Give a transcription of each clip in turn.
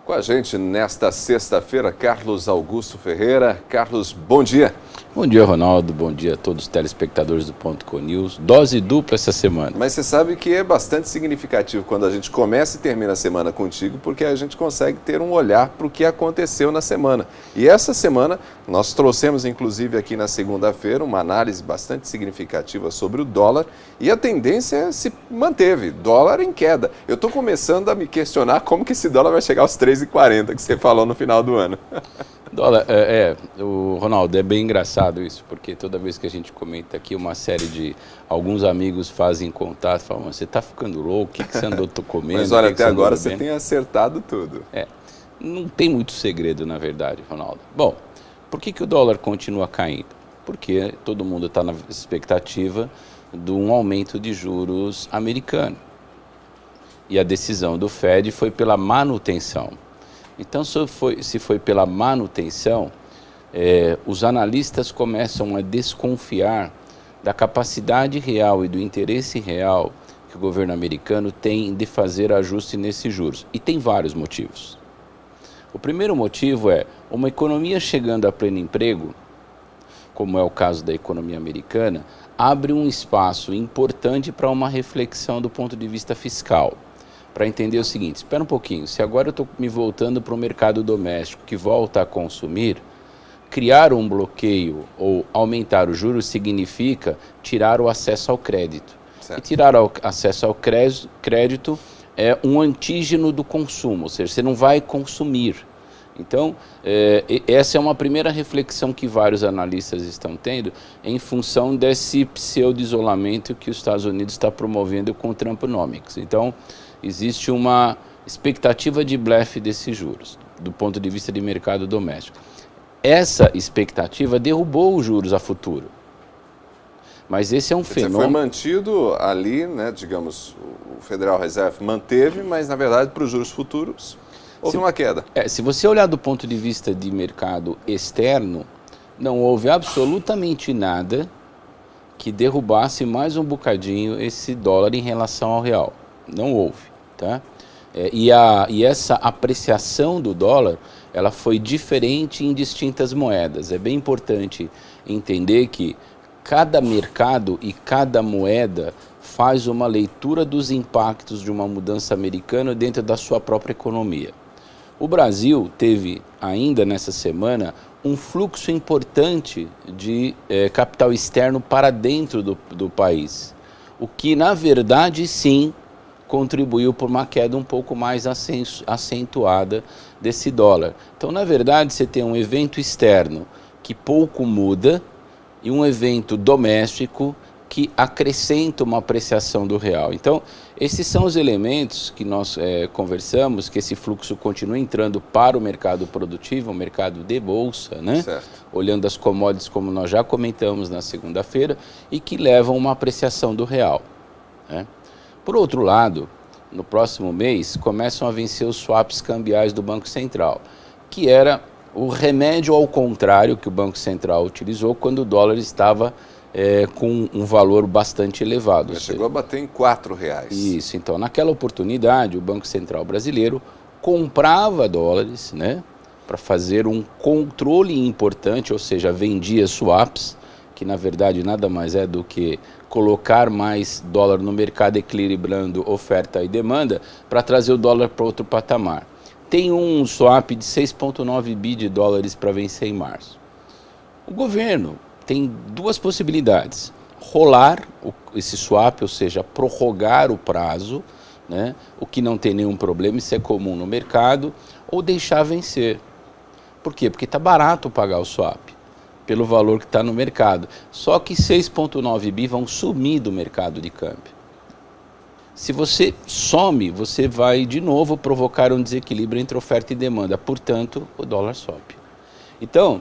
Com a gente nesta sexta-feira, Carlos Augusto Ferreira. Carlos, bom dia. Bom dia, Ronaldo. Bom dia a todos os telespectadores do Ponto News. Dose dupla essa semana. Mas você sabe que é bastante significativo quando a gente começa e termina a semana contigo, porque a gente consegue ter um olhar para o que aconteceu na semana. E essa semana nós trouxemos, inclusive, aqui na segunda-feira, uma análise bastante significativa sobre o dólar e a tendência se manteve. Dólar em queda. Eu estou começando a me questionar como que esse dólar vai chegar aos 3,40 que você falou no final do ano. Dólar, o Ronaldo, é bem engraçado isso, porque toda vez que a gente comenta aqui, uma série de alguns amigos fazem contato, falam, você está ficando louco, o que você andou comendo? Mas olha, até agora você tem acertado tudo. Não tem muito segredo, na verdade, Ronaldo. Bom, por que o dólar continua caindo? Porque todo mundo está na expectativa de um aumento de juros americano. E a decisão do Fed foi pela manutenção. Então, se foi pela manutenção, os analistas começam a desconfiar da capacidade real e do interesse real que o governo americano tem de fazer ajuste nesses juros. E tem vários motivos. O primeiro motivo é uma economia chegando a pleno emprego, como é o caso da economia americana, abre um espaço importante para uma reflexão do ponto de vista fiscal. Para entender o seguinte, espera um pouquinho, se agora eu estou me voltando para o mercado doméstico que volta a consumir, criar um bloqueio ou aumentar os juros significa tirar o acesso ao crédito. Certo. E tirar o acesso ao crédito é um antígeno do consumo, ou seja, você não vai consumir. Então, essa é uma primeira reflexão que vários analistas estão tendo em função desse pseudo-isolamento que os Estados Unidos está promovendo com o Trumponomics. Então, existe uma expectativa de blefe desses juros, do ponto de vista de mercado doméstico. Essa expectativa derrubou os juros a futuro. Mas esse é um fenômeno... Foi mantido ali, né, digamos, o Federal Reserve manteve, mas na verdade para os juros futuros houve uma queda. Se você olhar do ponto de vista de mercado externo, não houve absolutamente nada que derrubasse mais um bocadinho esse dólar em relação ao real. Não houve. Tá? E essa apreciação do dólar, ela foi diferente em distintas moedas. É bem importante entender que cada mercado e cada moeda faz uma leitura dos impactos de uma mudança americana dentro da sua própria economia. O Brasil teve, ainda nessa semana, um fluxo importante de capital externo para dentro do país, o que, na verdade, sim, contribuiu por uma queda um pouco mais acentuada desse dólar. Então, na verdade, você tem um evento externo que pouco muda e um evento doméstico que acrescenta uma apreciação do real. Então, esses são os elementos que nós conversamos, que esse fluxo continua entrando para o mercado produtivo, o mercado de bolsa, né? Certo. Olhando as commodities como nós já comentamos na segunda-feira, e que levam uma apreciação do real, né? Por outro lado, no próximo mês, começam a vencer os swaps cambiais do Banco Central, que era o remédio ao contrário que o Banco Central utilizou quando o dólar estava com um valor bastante elevado. Chegou a bater em R$4. Isso, então naquela oportunidade o Banco Central brasileiro comprava dólares, né, para fazer um controle importante, ou seja, vendia swaps, que na verdade nada mais é do que colocar mais dólar no mercado, equilibrando oferta e demanda, para trazer o dólar para outro patamar. Tem um swap de 6,9 bi de dólares para vencer em março. O governo tem duas possibilidades: rolar esse swap, ou seja, prorrogar o prazo, né, o que não tem nenhum problema, isso é comum no mercado, ou deixar vencer. Por quê? Porque está barato pagar o swap, pelo valor que está no mercado. Só que 6,9 bi vão sumir do mercado de câmbio. Se você some, você vai de novo provocar um desequilíbrio entre oferta e demanda. Portanto, o dólar sobe. Então,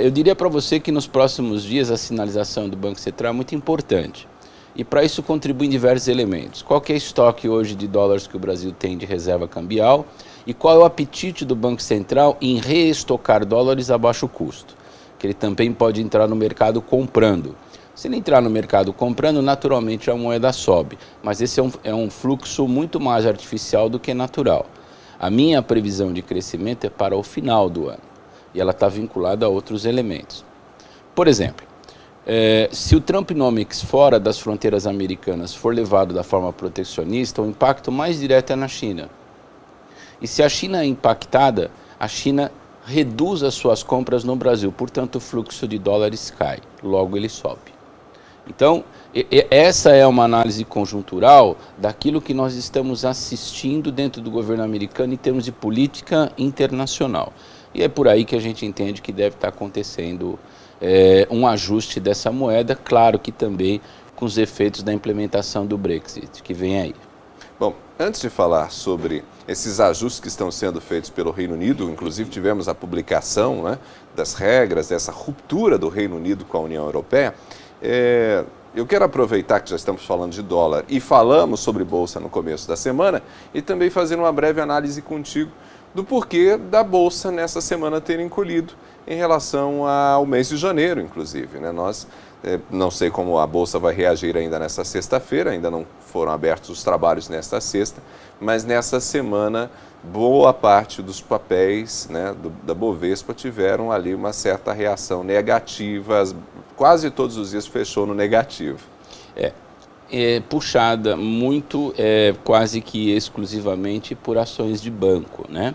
eu diria para você que nos próximos dias a sinalização do Banco Central é muito importante. E para isso contribuem diversos elementos. Qual que é o estoque hoje de dólares que o Brasil tem de reserva cambial? E qual é o apetite do Banco Central em reestocar dólares a baixo custo? Que ele também pode entrar no mercado comprando. Se ele entrar no mercado comprando, naturalmente a moeda sobe, mas esse é um fluxo muito mais artificial do que natural. A minha previsão de crescimento é para o final do ano. E ela está vinculada a outros elementos. Por exemplo, se o Trumponomics fora das fronteiras americanas for levado da forma protecionista, o impacto mais direto é na China. E se a China é impactada, a China reduz as suas compras no Brasil, portanto o fluxo de dólares cai, logo ele sobe. Então, essa é uma análise conjuntural daquilo que nós estamos assistindo dentro do governo americano em termos de política internacional. E é por aí que a gente entende que deve estar acontecendo um ajuste dessa moeda, claro que também com os efeitos da implementação do Brexit, que vem aí. Bom, antes de falar sobre esses ajustes que estão sendo feitos pelo Reino Unido, inclusive tivemos a publicação, né, das regras, dessa ruptura do Reino Unido com a União Europeia, eu quero aproveitar que já estamos falando de dólar e falamos sobre Bolsa no começo da semana e também fazer uma breve análise contigo do porquê da Bolsa nessa semana ter encolhido em relação ao mês de janeiro, inclusive, né? Nós não sei como a Bolsa vai reagir ainda nessa sexta-feira, ainda não foram abertos os trabalhos nesta sexta, mas nessa semana boa parte dos papéis, né, da Bovespa tiveram ali uma certa reação negativa, quase todos os dias fechou no negativo. Puxada muito, quase que exclusivamente por ações de banco, né?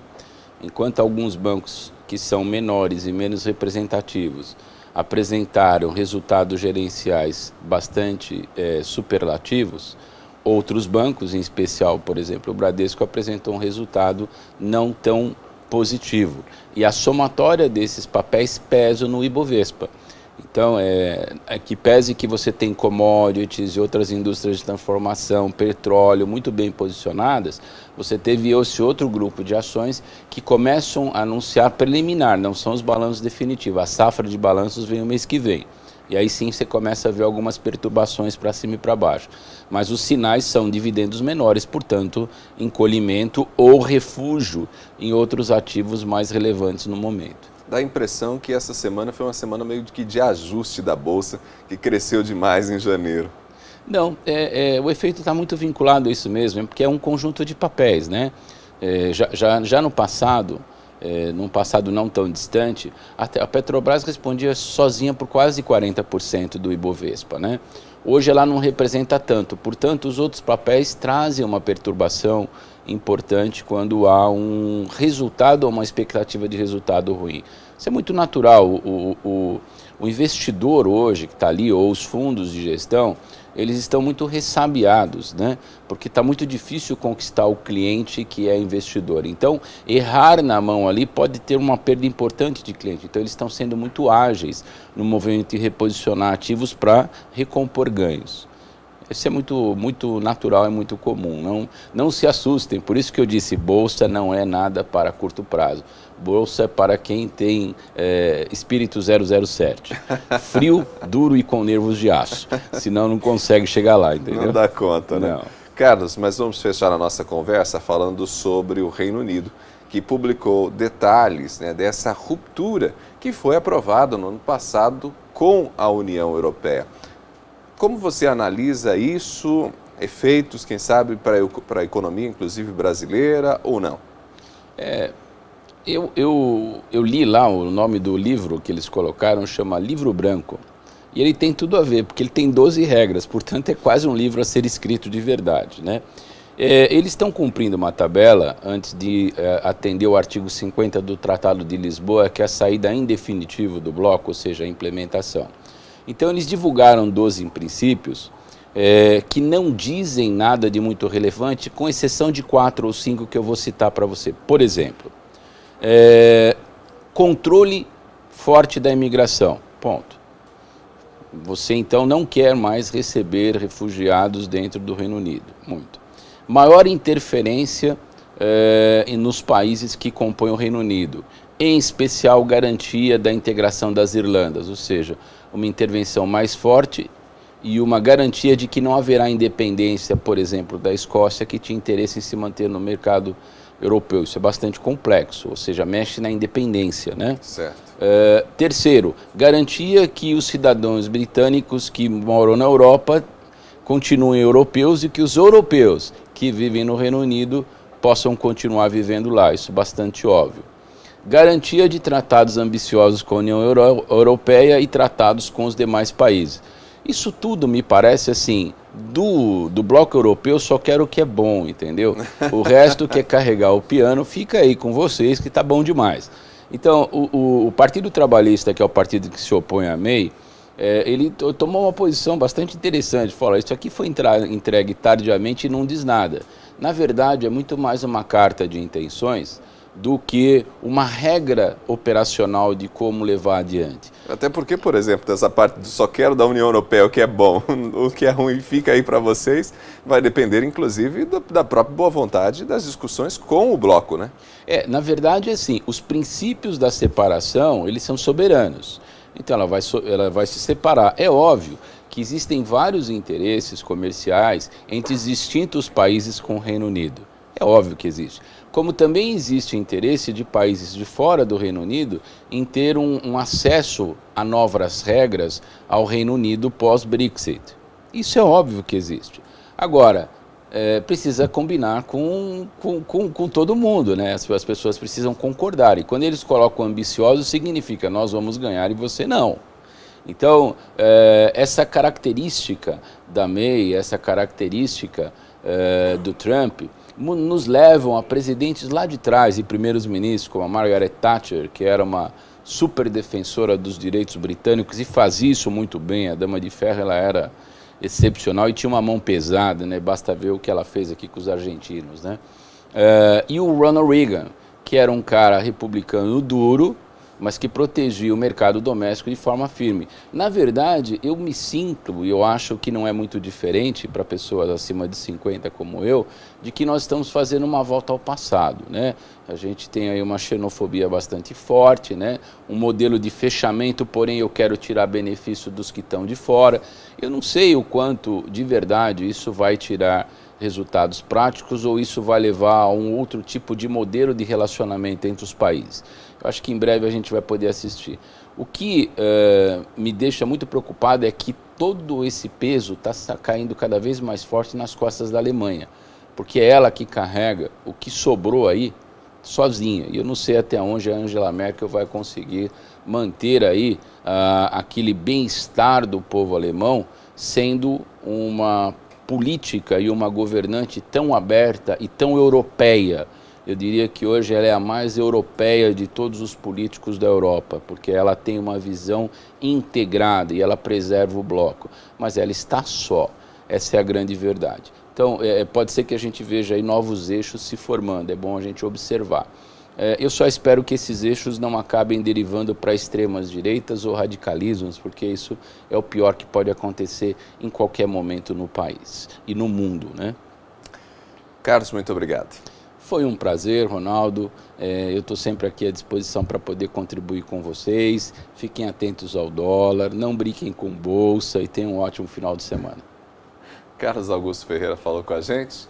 Enquanto alguns bancos que são menores e menos representativos apresentaram resultados gerenciais bastante superlativos, outros bancos, em especial, por exemplo, o Bradesco, apresentou um resultado não tão positivo. E a somatória desses papéis pesa no Ibovespa. Então, que pese que você tem commodities e outras indústrias de transformação, petróleo, muito bem posicionadas, você teve esse outro grupo de ações que começam a anunciar preliminar, não são os balanços definitivos. A safra de balanços vem o mês que vem. E aí sim você começa a ver algumas perturbações para cima e para baixo. Mas os sinais são dividendos menores, portanto, encolhimento ou refúgio em outros ativos mais relevantes no momento. Dá a impressão que essa semana foi uma semana meio que de ajuste da Bolsa, que cresceu demais em janeiro. Não, o efeito está muito vinculado a isso mesmo, porque é um conjunto de papéis, né? Já no passado, num passado não tão distante, a Petrobras respondia sozinha por quase 40% do Ibovespa, né? Hoje ela não representa tanto, portanto os outros papéis trazem uma perturbação importante quando há um resultado ou uma expectativa de resultado ruim. Isso é muito natural. O investidor hoje que está ali, ou os fundos de gestão, eles estão muito ressabiados, né? Porque está muito difícil conquistar o cliente que é investidor. Então, errar na mão ali pode ter uma perda importante de cliente. Então, eles estão sendo muito ágeis no movimento de reposicionar ativos para recompor ganhos. Isso é muito natural, é muito comum. Não se assustem, por isso que eu disse, Bolsa não é nada para curto prazo. Bolsa é para quem tem espírito 007. Frio, duro e com nervos de aço. Senão não consegue chegar lá, entendeu? Não dá conta, né? Não. Carlos, mas vamos fechar a nossa conversa falando sobre o Reino Unido, que publicou detalhes, né, dessa ruptura que foi aprovada no ano passado com a União Europeia. Como você analisa isso, efeitos, quem sabe, para a economia, inclusive brasileira, ou não? Eu li lá o nome do livro que eles colocaram, chama Livro Branco. E ele tem tudo a ver, porque ele tem 12 regras, portanto é quase um livro a ser escrito de verdade, né? Eles estão cumprindo uma tabela antes de atender o artigo 50 do Tratado de Lisboa, que é a saída em definitivo do bloco, ou seja, a implementação. Então eles divulgaram 12 princípios que não dizem nada de muito relevante, com exceção de 4 ou 5 que eu vou citar para você. Por exemplo, controle forte da imigração, ponto. Você então não quer mais receber refugiados dentro do Reino Unido, muito. Maior interferência nos países que compõem o Reino Unido, em especial garantia da integração das Irlandas, ou seja, uma intervenção mais forte e uma garantia de que não haverá independência, por exemplo, da Escócia, que tinha interesse em se manter no mercado europeu. Isso é bastante complexo, ou seja, mexe na independência, né? Certo. Terceiro, garantia que os cidadãos britânicos que moram na Europa continuem europeus e que os europeus que vivem no Reino Unido possam continuar vivendo lá, isso é bastante óbvio. Garantia de tratados ambiciosos com a União Europeia e tratados com os demais países. Isso tudo me parece assim, do bloco europeu só quero o que é bom, entendeu? O resto que é carregar o piano fica aí com vocês que tá bom demais. Então, o Partido Trabalhista, que é o partido que se opõe à May, ele tomou uma posição bastante interessante. Fala, isso aqui foi entregue tardiamente e não diz nada. Na verdade, é muito mais uma carta de intenções do que uma regra operacional de como levar adiante. Até porque, por exemplo, dessa parte do só quero da União Europeia o que é bom, o que é ruim fica aí para vocês, vai depender, inclusive, da própria boa vontade das discussões com o bloco, né? Na verdade, assim, os princípios da separação, eles são soberanos. Então, ela vai se separar. É óbvio que existem vários interesses comerciais entre os distintos países com o Reino Unido. É óbvio que existe. Como também existe interesse de países de fora do Reino Unido em ter um acesso a novas regras ao Reino Unido pós-Brexit. Isso é óbvio que existe. Agora, precisa combinar com todo mundo, né? As pessoas precisam concordar. E quando eles colocam ambiciosos, significa nós vamos ganhar e você não. Então, essa característica da May, essa característica do Trump, nos levam a presidentes lá de trás e primeiros ministros, como a Margaret Thatcher, que era uma super defensora dos direitos britânicos e fazia isso muito bem. A Dama de Ferro, ela era excepcional e tinha uma mão pesada, né? Basta ver o que ela fez aqui com os argentinos, né? E o Ronald Reagan, que era um cara republicano duro, mas que protegia o mercado doméstico de forma firme. Na verdade, eu me sinto, e eu acho que não é muito diferente para pessoas acima de 50 como eu, de que nós estamos fazendo uma volta ao passado, né? A gente tem aí uma xenofobia bastante forte, né? Um modelo de fechamento, porém eu quero tirar benefício dos que estão de fora. Eu não sei o quanto, de verdade, isso vai tirar resultados práticos ou isso vai levar a um outro tipo de modelo de relacionamento entre os países. Eu acho que em breve a gente vai poder assistir. O que me deixa muito preocupado é que todo esse peso está caindo cada vez mais forte nas costas da Alemanha, porque é ela que carrega o que sobrou aí sozinha. E eu não sei até onde a Angela Merkel vai conseguir manter aí aquele bem-estar do povo alemão, sendo uma política e uma governante tão aberta e tão europeia. Eu diria que hoje ela é a mais europeia de todos os políticos da Europa, porque ela tem uma visão integrada e ela preserva o bloco, mas ela está só, essa é a grande verdade. Então, pode ser que a gente veja aí novos eixos se formando, é bom a gente observar. Eu só espero que esses eixos não acabem derivando para extremas direitas ou radicalismos, porque isso é o pior que pode acontecer em qualquer momento no país e no mundo, né? Carlos, muito obrigado. Foi um prazer, Ronaldo. Eu estou sempre aqui à disposição para poder contribuir com vocês. Fiquem atentos ao dólar, não brinquem com bolsa e tenham um ótimo final de semana. Carlos Augusto Ferreira falou com a gente.